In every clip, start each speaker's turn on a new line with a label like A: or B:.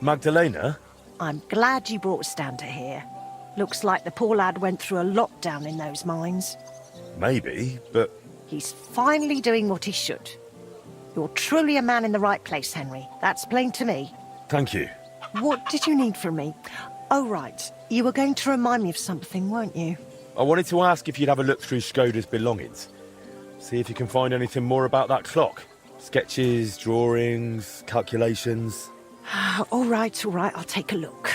A: Magdalena?
B: I'm glad you brought Stan to here. Looks like the poor lad went through a lot down in those mines.
A: Maybe, but...
B: He's finally doing what he should. You're truly a man in the right place, Henry. That's plain to me.
A: Thank you.
B: What did you need from me? Oh, right. You were going to remind me of something, weren't you?
A: I wanted to ask if you'd have a look through Skoda's belongings. See if you can find anything more about that clock. Sketches, drawings, calculations...
B: All right, I'll take a look.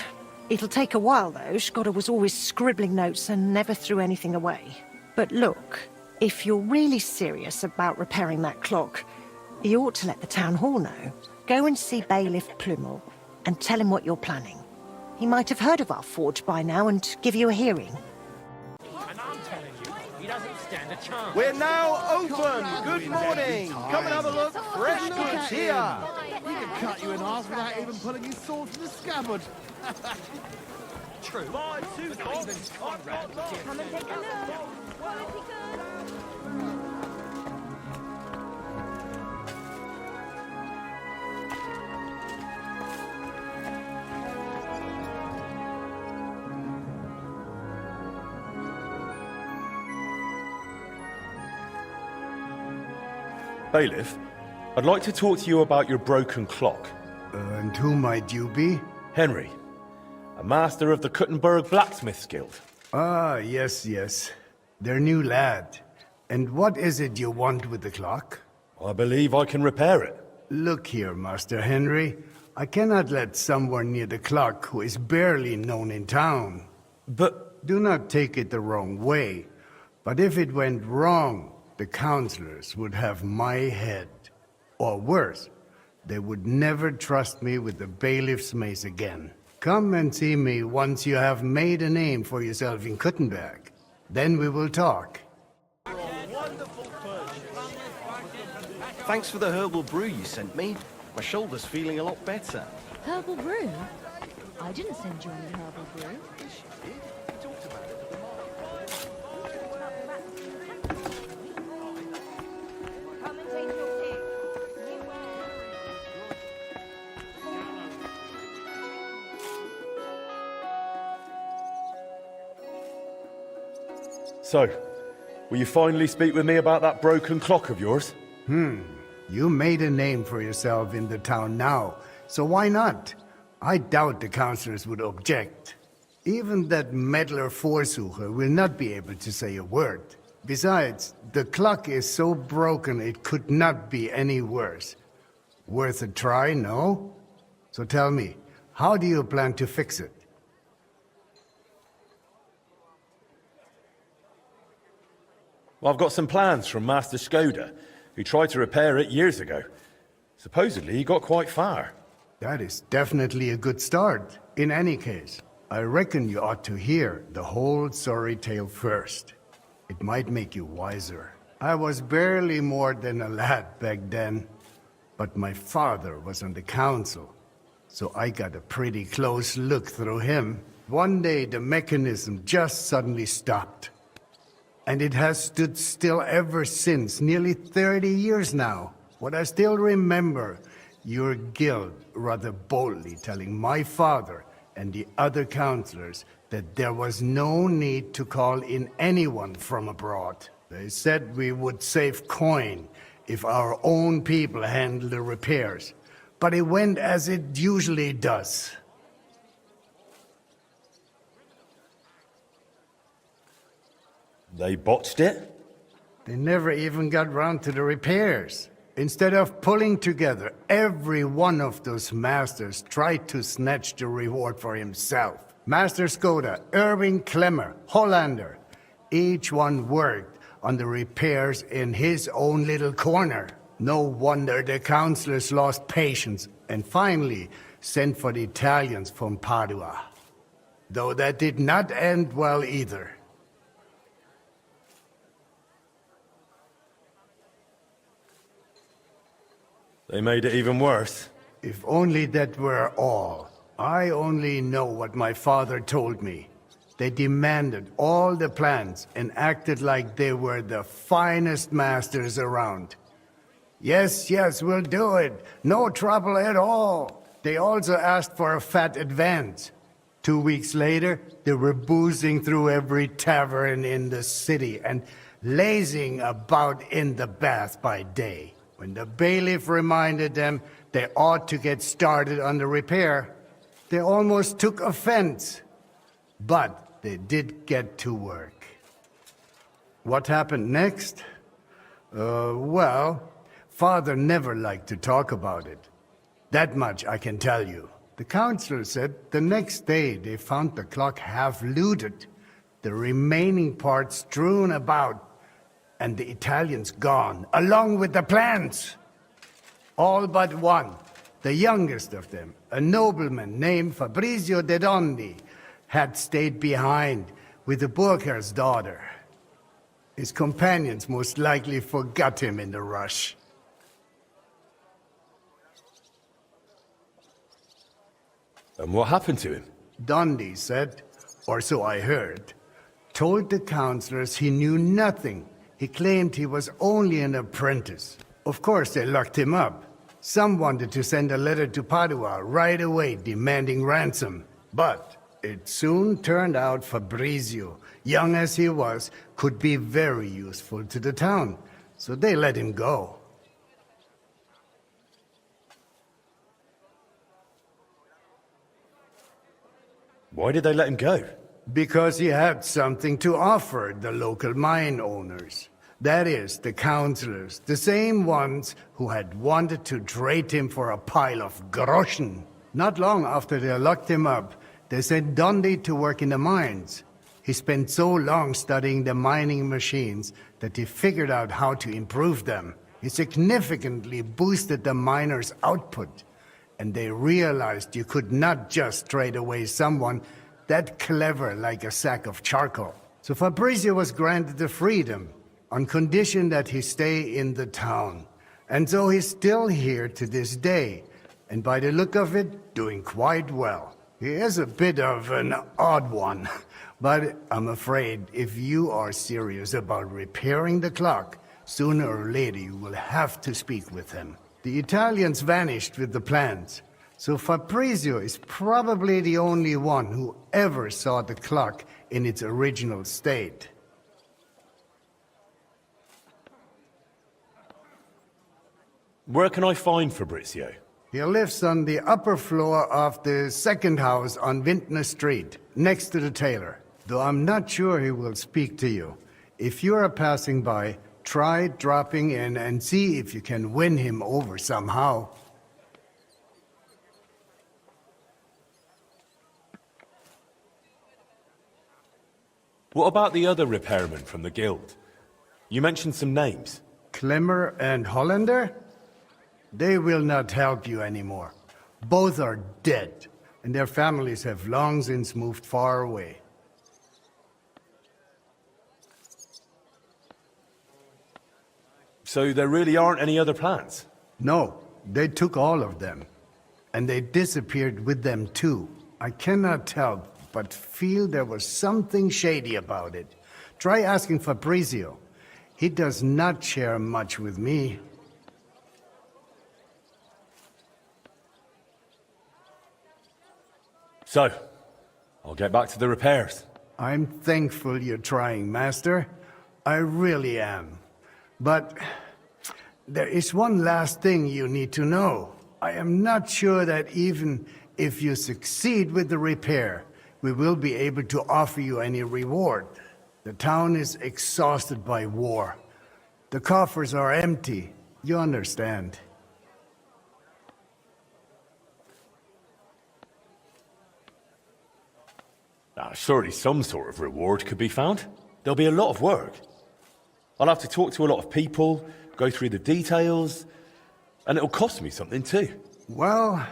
B: It'll take a while, though. Skoda was always scribbling notes and never threw anything away. But look, if you're really serious about repairing that clock, you ought to let the town hall know. Go and see Bailiff Plümel and tell him what you're planning. He might have heard of our forge by now and give you a hearing.
C: And I'm telling you, he doesn't stand a chance.
D: We're now open. Good morning. Come and have a look. Fresh goods here.
E: We can cut you in half without even pulling your sword from the scabbard.
C: True.
D: My two
C: Not even Conrad would dare
B: Come and take a look.
A: Bailiff, I'd like to talk to you about your broken clock.
F: And who might you be?
A: Henry, a master of the Kuttenberg Blacksmiths Guild.
F: Ah, yes. Their new lad. And what is it you want with the clock?
A: I believe I can repair it.
F: Look here, Master Henry. I cannot let someone near the clock who is barely known in town.
A: But...
F: Do not take it the wrong way. But if it went wrong, the counselors would have my head. Or worse, they would never trust me with the bailiff's mace again. Come and see me once you have made a name for yourself in Kuttenberg. Then we will talk.
D: Thanks for the herbal brew you sent me. My shoulder's feeling a lot better.
G: Herbal brew? I didn't send you any herbal brew.
A: So, will you finally speak with me about that broken clock of yours?
F: You made a name for yourself in the town now, so why not? I doubt the counselors would object. Even that meddler Vorsucher will not be able to say a word. Besides, the clock is so broken it could not be any worse. Worth a try, no? So tell me, how do you plan to fix it?
A: Well, I've got some plans from Master Skoda, who tried to repair it years ago. Supposedly, he got quite far.
F: That is definitely a good start. In any case, I reckon you ought to hear the whole sorry tale first. It might make you wiser. I was barely more than a lad back then, but my father was on the council, so I got a pretty close look through him. One day, the mechanism just suddenly stopped. And it has stood still ever since, nearly 30 years now. What I still remember, your guild rather boldly telling my father and the other counselors that there was no need to call in anyone from abroad. They said we would save coin if our own people handled the repairs. But it went as it usually does.
A: They botched it?
F: They never even got round to the repairs. Instead of pulling together, every one of those masters tried to snatch the reward for himself. Master Skoda, Erwin Klemmer, Hollander, each one worked on the repairs in his own little corner. No wonder the councillors lost patience and finally sent for the Italians from Padua. Though that did not end well either.
A: They made it even worse.
F: If only that were all. I only know what my father told me. They demanded all the plans and acted like they were the finest masters around. Yes, we'll do it. No trouble at all. They also asked for a fat advance. 2 weeks later, they were boozing through every tavern in the city and lazing about in the bath by day. When the bailiff reminded them they ought to get started on the repair, they almost took offense. But they did get to work. What happened next? Well, Father never liked to talk about it. That much I can tell you. The councillor said the next day they found the clock half looted, the remaining parts strewn about, and the Italians gone, along with the plans. All but one, the youngest of them, a nobleman named Fabrizio de Dondi, had stayed behind with the Burkhar's daughter. His companions most likely forgot him in the rush.
A: And what happened to him?
F: Dondi said, or so I heard, told the councillors he knew nothing. He claimed he was only an apprentice. Of course, they locked him up. Some wanted to send a letter to Padua right away demanding ransom. But it soon turned out Fabrizio, young as he was, could be very useful to the town. So they let him go.
A: Why did they let him go?
F: Because he had something to offer the local mine owners. That is, the councillors, the same ones who had wanted to trade him for a pile of groschen. Not long after they locked him up, they sent Dondi to work in the mines. He spent so long studying the mining machines that he figured out how to improve them. He significantly boosted the miners' output. And they realized you could not just trade away someone that clever like a sack of charcoal. So Fabrizio was granted the freedom, on condition that he stay in the town. And so he's still here to this day, and by the look of it, doing quite well. He is a bit of an odd one, but I'm afraid if you are serious about repairing the clock, sooner or later you will have to speak with him. The Italians vanished with the plans, so Fabrizio is probably the only one who ever saw the clock in its original state.
A: Where can I find Fabrizio?
F: He lives on the upper floor of the second house on Vintner Street, next to the tailor. Though I'm not sure he will speak to you. If you are passing by, try dropping in and see if you can win him over somehow.
A: What about the other repairmen from the guild? You mentioned some names.
F: Klemmer and Hollander? They will not help you anymore. Both are dead, and their families have long since moved far away.
A: So there really aren't any other plans?
F: No, they took all of them. And they disappeared with them too. I cannot help but feel there was something shady about it. Try asking Fabrizio. He does not share much with me.
A: So, I'll get back to the repairs.
F: I'm thankful you're trying, Master. I really am. But there is one last thing you need to know. I am not sure that even if you succeed with the repair, we will be able to offer you any reward. The town is exhausted by war. The coffers are empty. You understand.
A: Surely some sort of reward could be found. There'll be a lot of work. I'll have to talk to a lot of people, go through the details, and it'll cost me something too.
F: Well,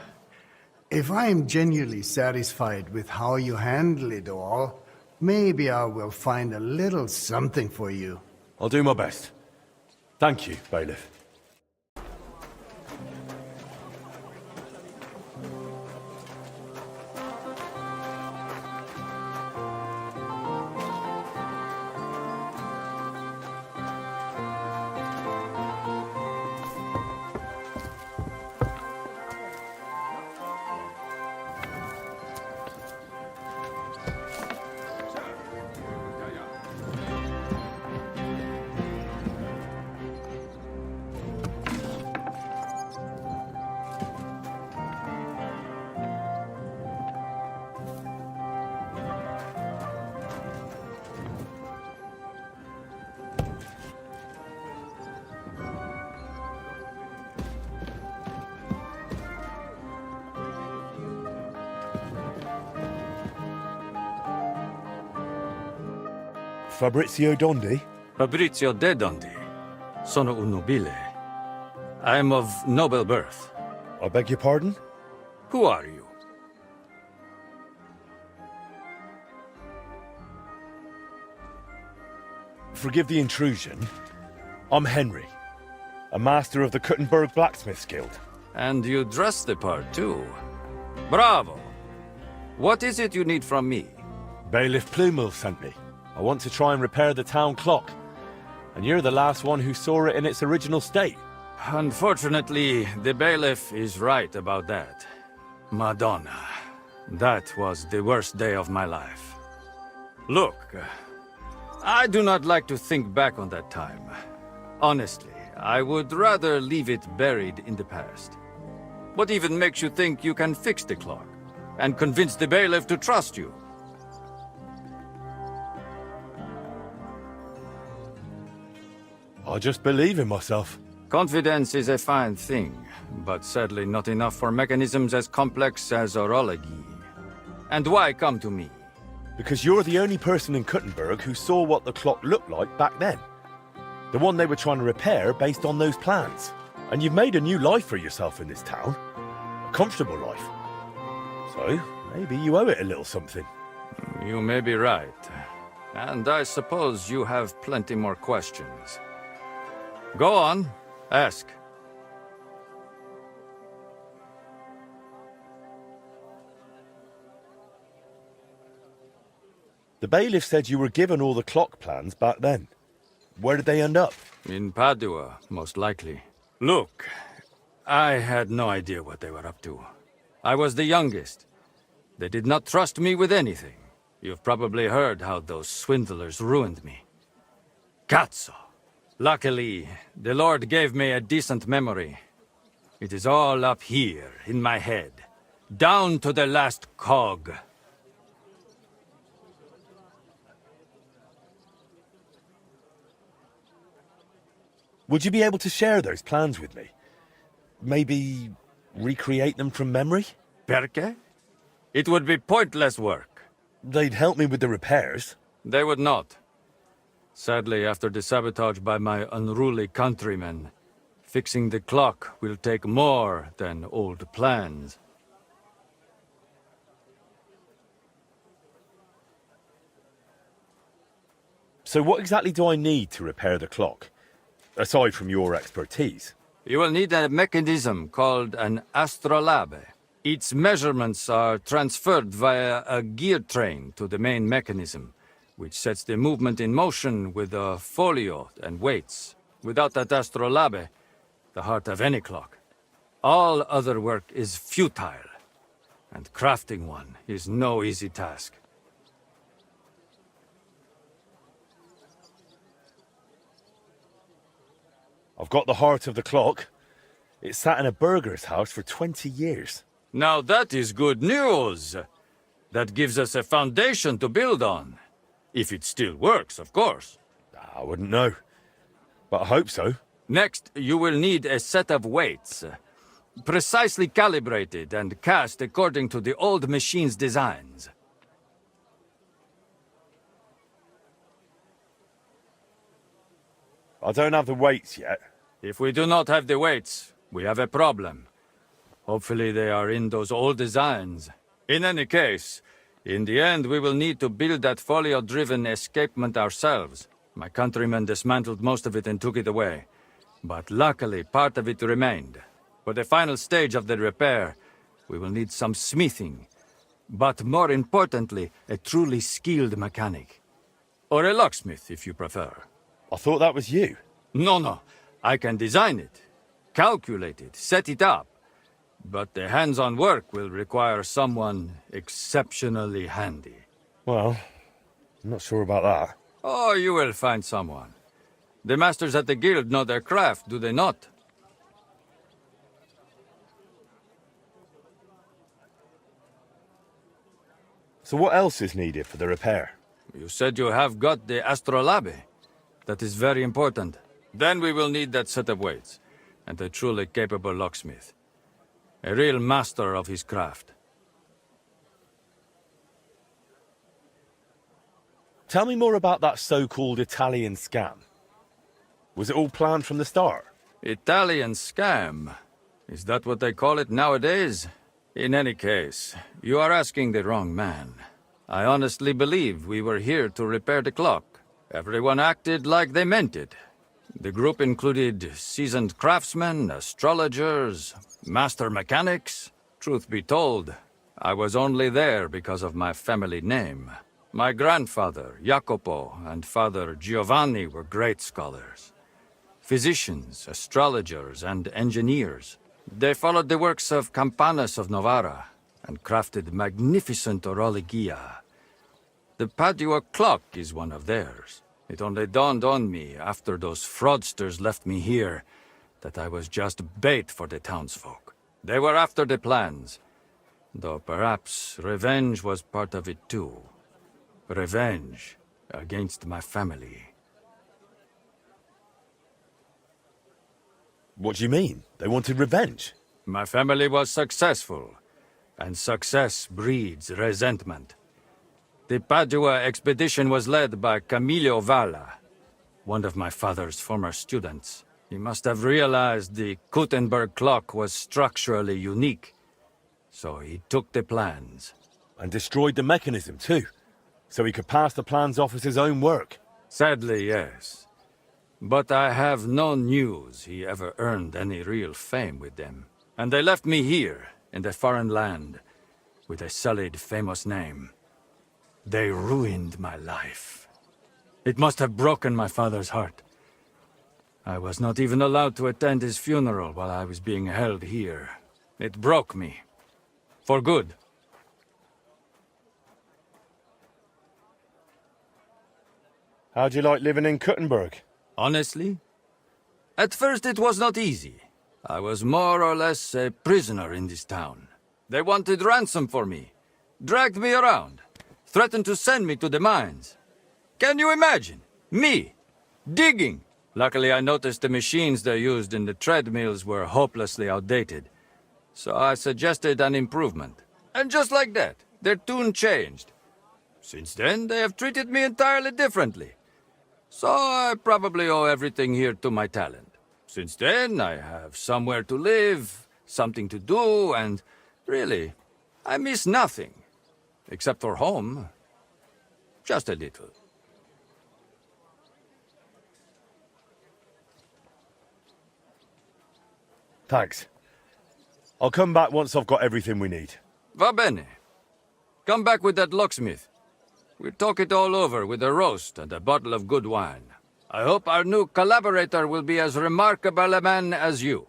F: if I am genuinely satisfied with how you handle it all, maybe I will find a little something for you.
A: I'll do my best. Thank you, Bailiff. Fabrizio Dondi?
H: Fabrizio de Dondi. Sono un nobile. I am of noble birth.
A: I beg your pardon?
H: Who are you?
A: Forgive the intrusion. I'm Henry, a master of the Kuttenberg Blacksmiths Guild.
H: And you dress the part, too. Bravo! What is it you need from me?
A: Bailiff Plümel sent me. I want to try and repair the town clock. And you're the last one who saw it in its original state.
H: Unfortunately, the bailiff is right about that. Madonna. That was the worst day of my life. Look, I do not like to think back on that time. Honestly, I would rather leave it buried in the past. What even makes you think you can fix the clock? And convince the bailiff to trust you?
A: I just believe in myself.
H: Confidence is a fine thing, but sadly not enough for mechanisms as complex as orology. And why come to me?
A: Because you're the only person in Kuttenberg who saw what the clock looked like back then. The one they were trying to repair based on those plans. And you've made a new life for yourself in this town. A comfortable life. So, maybe you owe it a little something.
H: You may be right. And I suppose you have plenty more questions. Go on, ask.
A: The bailiff said you were given all the clock plans back then. Where did they end up?
H: In Padua, most likely. Look, I had no idea what they were up to. I was the youngest. They did not trust me with anything. You've probably heard how those swindlers ruined me. Cazzo! Luckily, the Lord gave me a decent memory. It is all up here, in my head. Down to the last cog.
A: Would you be able to share those plans with me? Maybe recreate them from memory?
H: Perché? It would be pointless work.
A: They'd help me with the repairs.
H: They would not. Sadly, after the sabotage by my unruly countrymen, fixing the clock will take more than old plans.
A: So what exactly do I need to repair the clock? Aside from your expertise.
H: You will need a mechanism called an astrolabe. Its measurements are transferred via a gear train to the main mechanism, which sets the movement in motion with a folio and weights. Without that astrolabe, the heart of any clock, all other work is futile, and crafting one is no easy task.
A: I've got the heart of the clock. It sat in a burgher's house for 20 years.
H: Now that is good news. That gives us a foundation to build on. If it still works, of course.
A: I wouldn't know. But I hope so.
H: Next, you will need a set of weights. Precisely calibrated and cast according to the old machine's designs.
A: I don't have the weights yet.
H: If we do not have the weights, we have a problem. Hopefully they are in those old designs. In any case, in the end we will need to build that folio-driven escapement ourselves. My countrymen dismantled most of it and took it away. But luckily, part of it remained. For the final stage of the repair, we will need some smithing. But more importantly, a truly skilled mechanic. Or a locksmith, if you prefer.
A: I thought that was you.
H: No. I can design it, calculate it, set it up. But the hands-on work will require someone exceptionally handy.
A: Well, I'm not sure about that.
H: Oh, you will find someone. The masters at the guild know their craft, do they not?
A: So what else is needed for the repair?
H: You said you have got the astrolabe. That is very important. Then we will need that set of weights, and a truly capable locksmith. A real master of his craft.
A: Tell me more about that so-called Italian scam. Was it all planned from the start?
H: Italian scam? Is that what they call it nowadays? In any case, you are asking the wrong man. I honestly believe we were here to repair the clock. Everyone acted like they meant it. The group included seasoned craftsmen, astrologers, master mechanics. Truth be told, I was only there because of my family name. My grandfather, Jacopo, and father, Giovanni, were great scholars. Physicians, astrologers, and engineers. They followed the works of Campanus of Novara and crafted magnificent orologia. The Padua clock is one of theirs. It only dawned on me after those fraudsters left me here that I was just bait for the townsfolk. They were after the plans, though perhaps revenge was part of it too. Revenge against my family.
A: What do you mean? They wanted revenge?
H: My family was successful, and success breeds resentment. The Padua expedition was led by Camillo Valla, one of my father's former students. He must have realized the Kuttenberg clock was structurally unique, so he took the plans.
A: And destroyed the mechanism too, so he could pass the plans off as his own work.
H: Sadly, yes. But I have no news he ever earned any real fame with them. And they left me here, in the foreign land, with a sullied, famous name. They ruined my life. It must have broken my father's heart. I was not even allowed to attend his funeral while I was being held here. It broke me. For good.
A: How'd you like living in Kuttenberg?
H: Honestly? At first it was not easy. I was more or less a prisoner in this town. They wanted ransom for me, dragged me around, threatened to send me to the mines. Can you imagine? Me, digging. Luckily I noticed the machines they used in the treadmills were hopelessly outdated. So I suggested an improvement. And just like that, their tune changed. Since then, they have treated me entirely differently. So I probably owe everything here to my talent. Since then, I have somewhere to live, something to do, and really, I miss nothing. Except for home. Just a little.
A: Thanks. I'll come back once I've got everything we need.
H: Va bene. Come back with that locksmith. We'll talk it all over with a roast and a bottle of good wine. I hope our new collaborator will be as remarkable a man as you.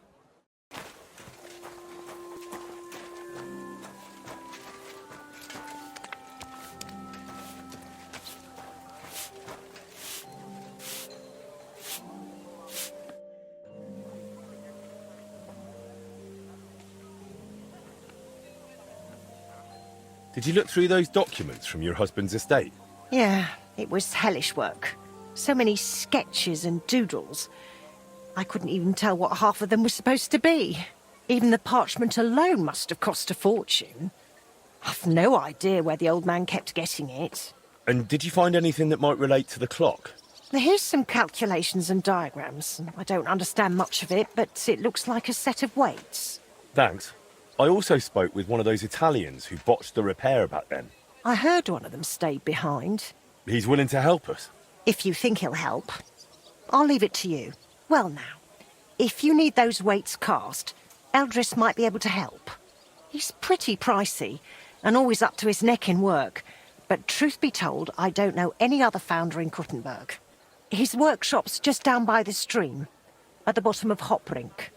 A: Did you look through those documents from your husband's estate?
B: Yeah, it was hellish work. So many sketches and doodles. I couldn't even tell what half of them were supposed to be. Even the parchment alone must have cost a fortune. I've no idea where the old man kept getting it.
A: And did you find anything that might relate to the clock?
B: Here's some calculations and diagrams. I don't understand much of it, but it looks like a set of weights.
A: Thanks. I also spoke with one of those Italians who botched the repair back then.
B: I heard one of them stayed behind.
A: He's willing to help us.
B: If you think he'll help. I'll leave it to you. Well now, if you need those weights cast, Eldris might be able to help. He's pretty pricey, and always up to his neck in work. But truth be told, I don't know any other founder in Kuttenberg. His workshop's just down by the stream, at the bottom of Hoprink.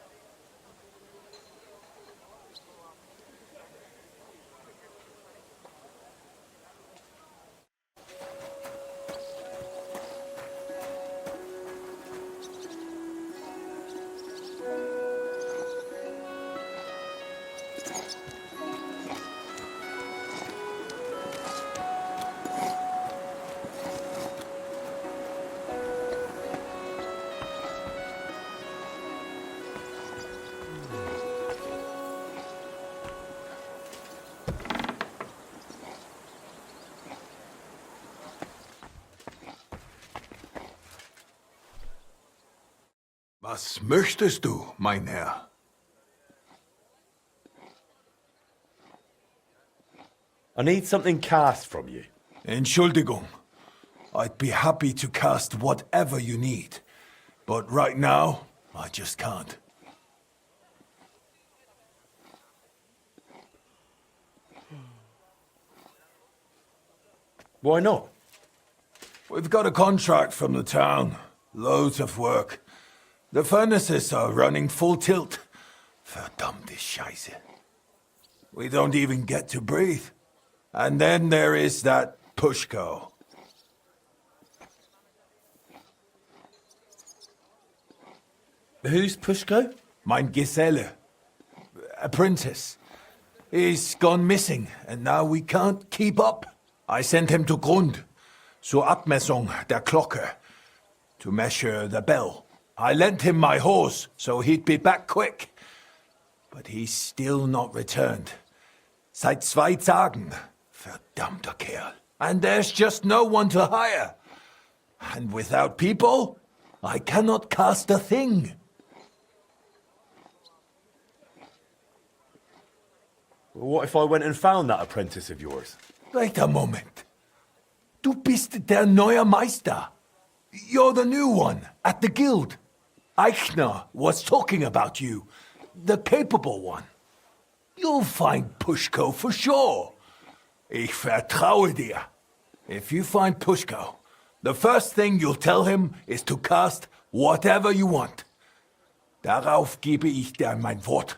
I: Was möchtest du, mein Herr?
A: I need something cast from you.
I: Entschuldigung. I'd be happy to cast whatever you need. But right now, I just can't.
A: Why not?
I: We've got a contract from the town. Loads of work. The furnaces are running full tilt. Verdammte Scheiße. We don't even get to breathe. And then there is that Pushko.
A: Who's Pushko?
I: Mein Geselle. A princess. He's gone missing, and now we can't keep up. I sent him to Grund, zur Abmessung der Glocke, to measure the bell. I lent him my horse, so he'd be back quick. But he's still not returned. Seit 2 Tagen. Verdammter Kerl. And there's just no one to hire. And without people, I cannot cast a thing.
A: What if I went and found that apprentice of yours?
I: Wait a moment. Du bist der neue Meister. You're the new one at the guild. Eichner was talking about you, the capable one. You'll find Pushko for sure. Ich vertraue dir. If you find Pushko, the first thing you'll tell him is to cast whatever you want. Darauf gebe ich dir mein Wort.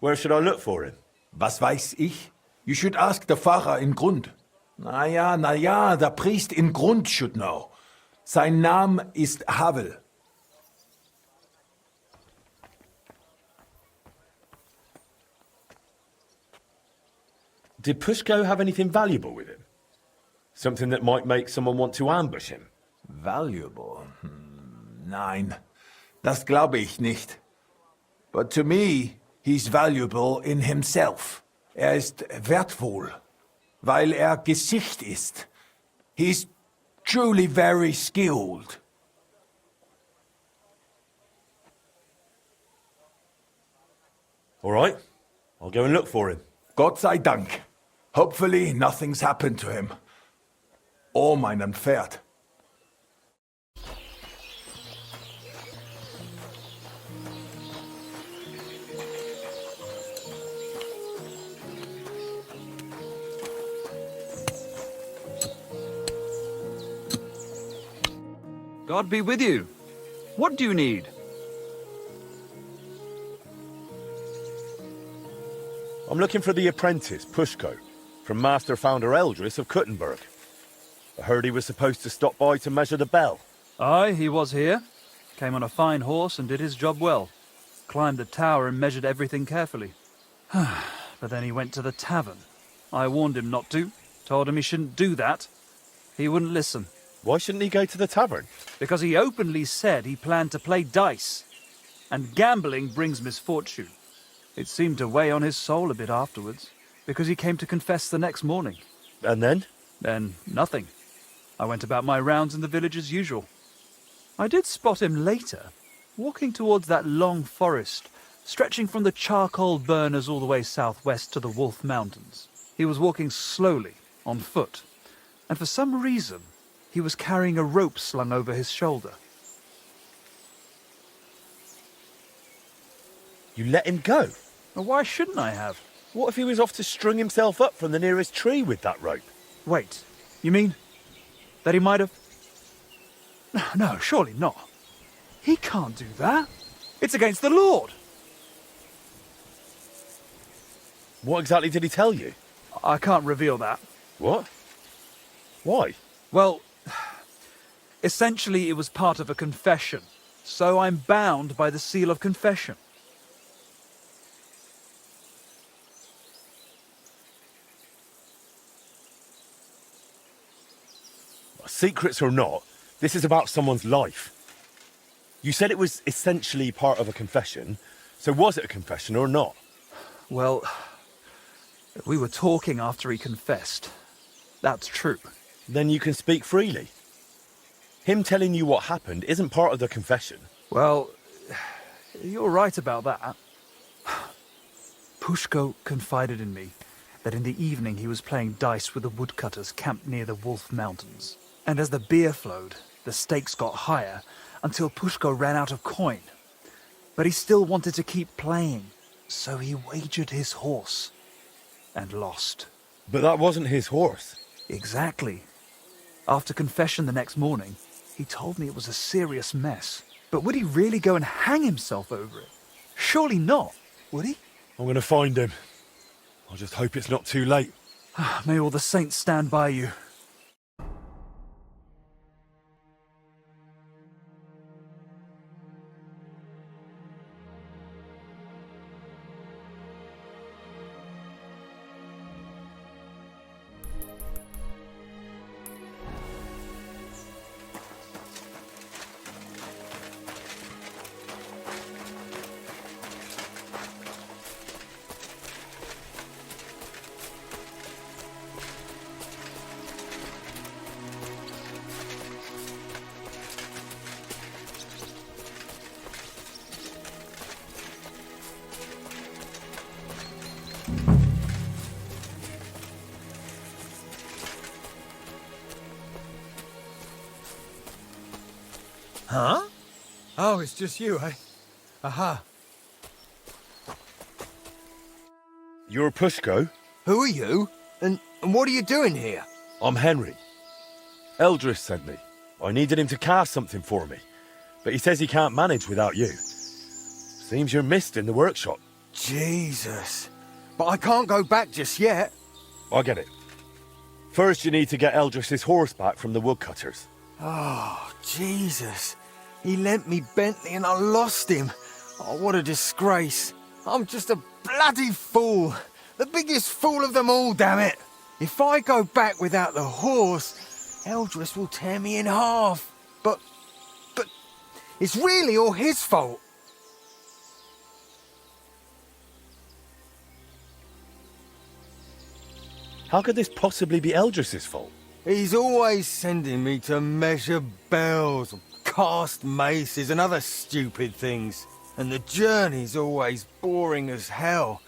A: Where should I look for him?
I: Was weiß ich? You should ask the Pfarrer in Grund. Na ja, the priest in Grund should know. Sein Name ist Havel.
A: Did Pushko have anything valuable with him? Something that might make someone want to ambush him?
I: Valuable? Nein, das glaube ich nicht. But to me, he's valuable in himself. Ist wertvoll, weil Gesicht ist. He's truly very skilled.
A: All right, I'll go and look for him.
I: Gott sei Dank. Hopefully nothing's happened to him. Or meinem Pferd.
J: God be with you. What do you need?
A: I'm looking for the apprentice, Pushko, from Master Founder Eldris of Kuttenberg. I heard he was supposed to stop by to measure the bell.
J: Aye, he was here. Came on a fine horse and did his job well. Climbed the tower and measured everything carefully. But then he went to the tavern. I warned him not to. Told him he shouldn't do that. He wouldn't listen.
A: Why shouldn't he go to the tavern?
J: Because he openly said he planned to play dice. And gambling brings misfortune. It seemed to weigh on his soul a bit afterwards, because he came to confess the next morning.
A: And then?
J: Then nothing. I went about my rounds in the village as usual. I did spot him later, walking towards that long forest, stretching from the charcoal burners all the way southwest to the Wolf Mountains. He was walking slowly, on foot, and for some reason, he was carrying a rope slung over his shoulder.
A: You let him go?
J: Well, why shouldn't I have?
A: What if he was off to string himself up from the nearest tree with that rope?
J: Wait, you mean that he might have... No, surely not. He can't do that. It's against the Lord.
A: What exactly did he tell you?
J: I can't reveal that.
A: What? Why?
J: Well, essentially it was part of a confession, so I'm bound by the seal of confession.
A: Secrets or not, this is about someone's life. You said it was essentially part of a confession, so was it a confession or not?
J: Well, we were talking after he confessed. That's true.
A: Then you can speak freely. Him telling you what happened isn't part of the confession.
J: Well, you're right about that. Pushko confided in me that in the evening he was playing dice with the woodcutters camped near the Wolf Mountains. And as the beer flowed, the stakes got higher until Pushko ran out of coin. But he still wanted to keep playing, so he wagered his horse and lost.
A: But that wasn't his horse.
J: Exactly. After confession the next morning, he told me it was a serious mess. But would he really go and hang himself over it? Surely not, would he?
A: I'm going to find him. I just hope it's not too late.
J: May all the saints stand by you.
D: Huh? Oh, it's just you, eh? Aha.
A: You're Pushko?
D: Who are you? And what are you doing here?
A: I'm Henry. Eldris sent me. I needed him to cast something for me, but he says he can't manage without you. Seems you're missed in the workshop.
D: Jesus. But I can't go back just yet.
A: I get it. First you need to get Eldris's horse back from the woodcutters.
D: Oh, Jesus. He lent me Bentley and I lost him. Oh, what a disgrace. I'm just a bloody fool. The biggest fool of them all, damn it. If I go back without the horse, Eldris will tear me in half. But it's really all his fault.
A: How could this possibly be Eldris's fault?
D: He's always sending me to measure bells, cast maces and other stupid things. And the journey's always boring as hell.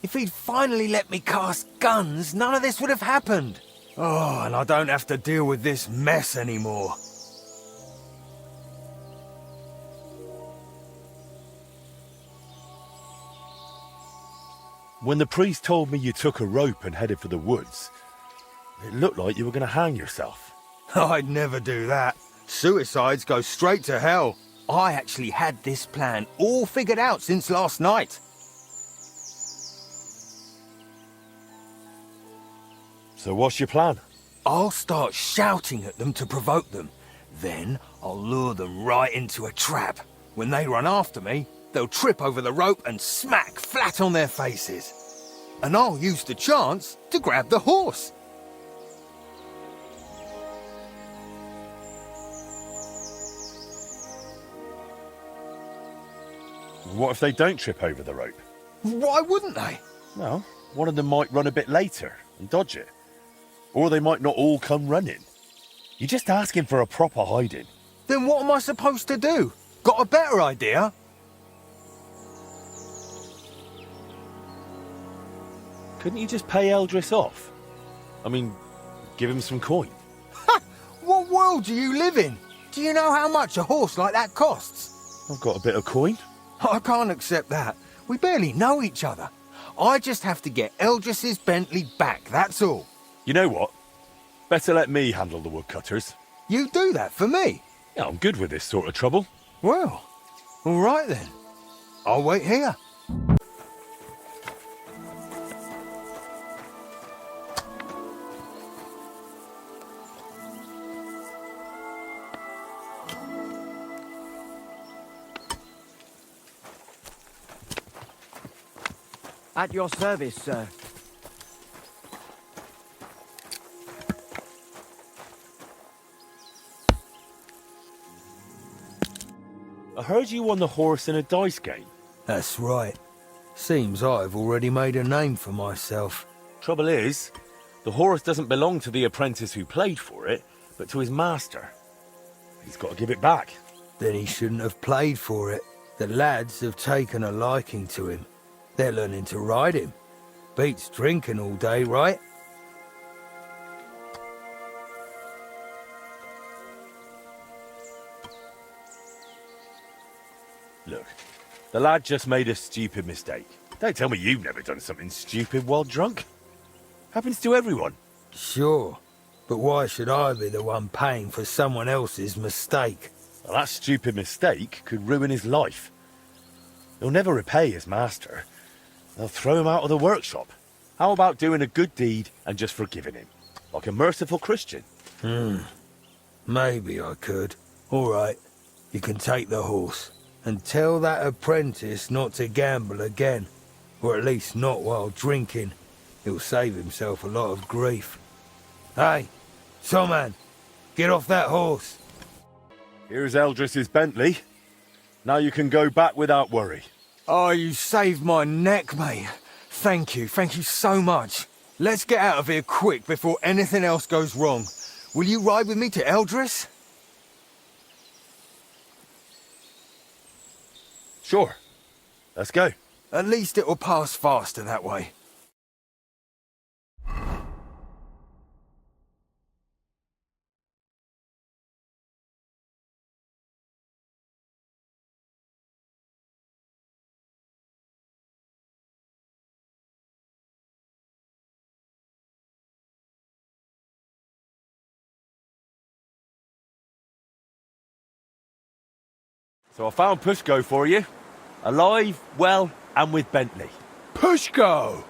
D: If he'd finally let me cast guns, none of this would have happened. Oh, and I don't have to deal with this mess anymore.
A: When the priest told me you took a rope and headed for the woods, it looked like you were going to hang yourself.
D: I'd never do that. Suicides go straight to hell. I actually had this plan all figured out since last night.
A: So what's your plan?
D: I'll start shouting at them to provoke them. Then I'll lure them right into a trap. When they run after me, they'll trip over the rope and smack flat on their faces. And I'll use the chance to grab the horse.
A: What if they don't trip over the rope?
D: Why wouldn't they?
A: Well, one of them might run a bit later and dodge it. Or they might not all come running. You're just asking for a proper hiding.
D: Then what am I supposed to do? Got a better idea?
A: Couldn't you just pay Eldris off? I mean, give him some coin.
D: Ha! What world do you live in? Do you know how much a horse like that costs?
A: I've got a bit of coin.
D: I can't accept that. We barely know each other. I just have to get Eldris's Bentley back, that's all.
A: You know what? Better let me handle the woodcutters.
D: You do that for me?
A: Yeah, I'm good with this sort of trouble.
D: Well, all right then. I'll wait here.
K: At your service, sir.
A: I heard you won the horse in a dice game.
D: That's right. Seems I've already made a name for myself.
A: Trouble is, The horse doesn't belong to the apprentice who played for it, but to his master. He's got to give it back.
D: Then he shouldn't have played for it. The lads have taken a liking to him. They're learning to ride him. Beats drinking all day, right?
A: Look, the lad just made a stupid mistake. Don't tell me you've never done something stupid while drunk. Happens to everyone.
D: Sure, but why should I be the one paying for someone else's mistake?
A: Well, that stupid mistake could ruin his life. He'll never repay his master. They'll throw him out of the workshop. How about doing a good deed and just forgiving him? Like a merciful Christian.
D: Maybe I could. All right, you can take the horse. And tell that apprentice not to gamble again. Or at least not while drinking. He'll save himself a lot of grief. Hey, Soman, get off that horse.
A: Here's Eldris's Bentley. Now you can go back without worry.
D: Oh, you saved my neck, mate. Thank you so much. Let's get out of here quick before anything else goes wrong. Will you ride with me to Eldris?
A: Sure. Let's go.
D: At least it'll pass faster that way.
A: So I found Pushko for you. Alive, well, and with Bentley.
I: Pushko!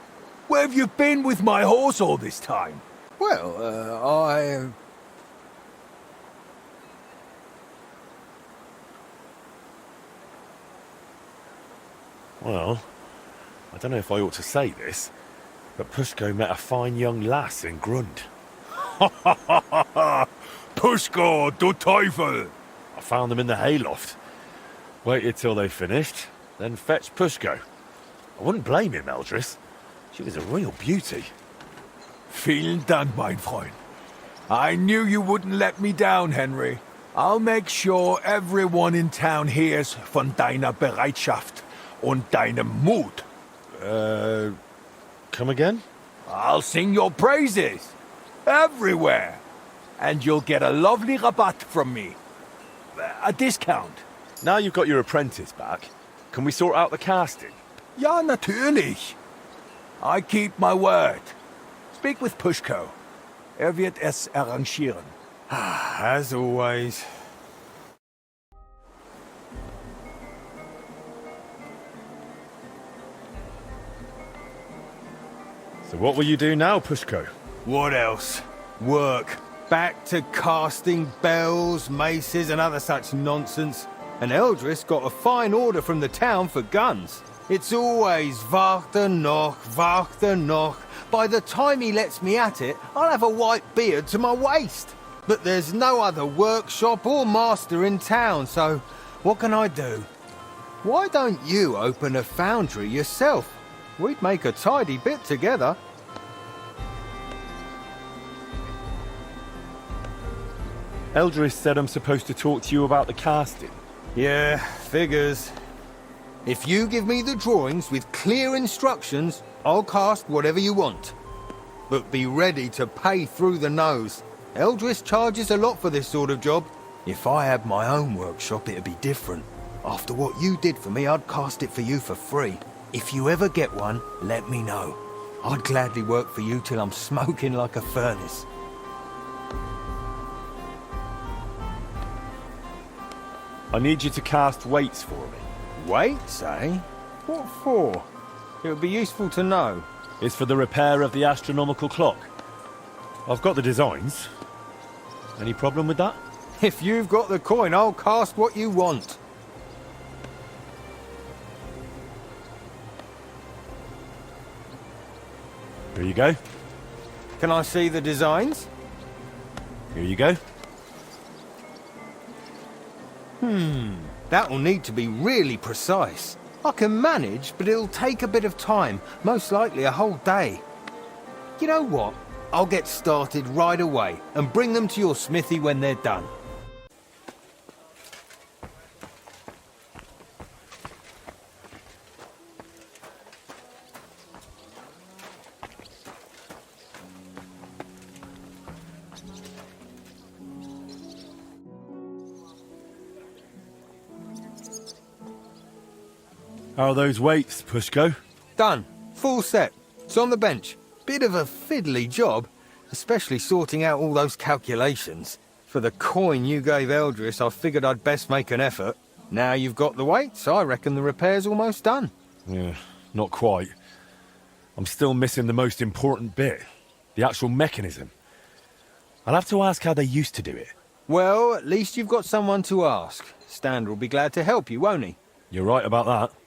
I: Where have you been with my horse all this time?
D: Well,
A: Well, I don't know if I ought to say this, but Pushko met a fine young lass in Grund.
I: Pushko, du Teufel!
A: I found them in the hayloft. Waited till they finished, then fetched Pushko. I wouldn't blame him, Eldris. She was a real beauty.
I: Vielen Dank, mein Freund. I knew you wouldn't let me down, Henry. I'll make sure everyone in town hears von deiner Bereitschaft und deinem Mut.
A: Come again?
I: I'll sing your praises. Everywhere. And you'll get a lovely rabatt from me. A discount.
A: Now you've got your apprentice back, can we sort out the casting?
I: Ja, natürlich. I keep my word. Speak with Pushko. Wird es arrangieren.
D: as always.
A: So what will you do now, Pushko?
D: What else? Work. Back to casting bells, maces and other such nonsense. And Eldris got a fine order from the town for guns. It's always warte noch, warte noch. By the time he lets me at it, I'll have a white beard to my waist. But there's no other workshop or master in town, so what can I do? Why don't you open a foundry yourself? We'd make a tidy bit together.
A: Eldris said I'm supposed to talk to you about the casting.
D: Yeah, figures. If you give me the drawings with clear instructions, I'll cast whatever you want. But be ready to pay through the nose. Eldris charges a lot for this sort of job. If I had my own workshop, it'd be different. After what you did for me, I'd cast it for you for free. If you ever get one, let me know. I'd gladly work for you till I'm smoking like a furnace.
A: I need you to cast weights for me.
D: Weights, eh? What for? It would be useful to know.
A: It's for the repair of the astronomical clock. I've got the designs. Any problem with that?
D: If you've got the coin, I'll cast what you want.
A: Here you go.
D: Can I see the designs?
A: Here you go.
D: That'll need to be really precise. I can manage, but it'll take a bit of time, most likely a whole day. You know what? I'll get started right away and bring them to your smithy when they're done.
A: How are those weights, Pushko?
D: Done. Full set. It's on the bench. Bit of a fiddly job, especially sorting out all those calculations. For the coin you gave Eldris, I figured I'd best make an effort. Now you've got the weights, I reckon the repair's almost done.
A: Yeah, not quite. I'm still missing the most important bit. The actual mechanism. I'll have to ask how they used to do it.
D: Well, at least you've got someone to ask. Stander will be glad to help you, won't he?
A: You're right about that.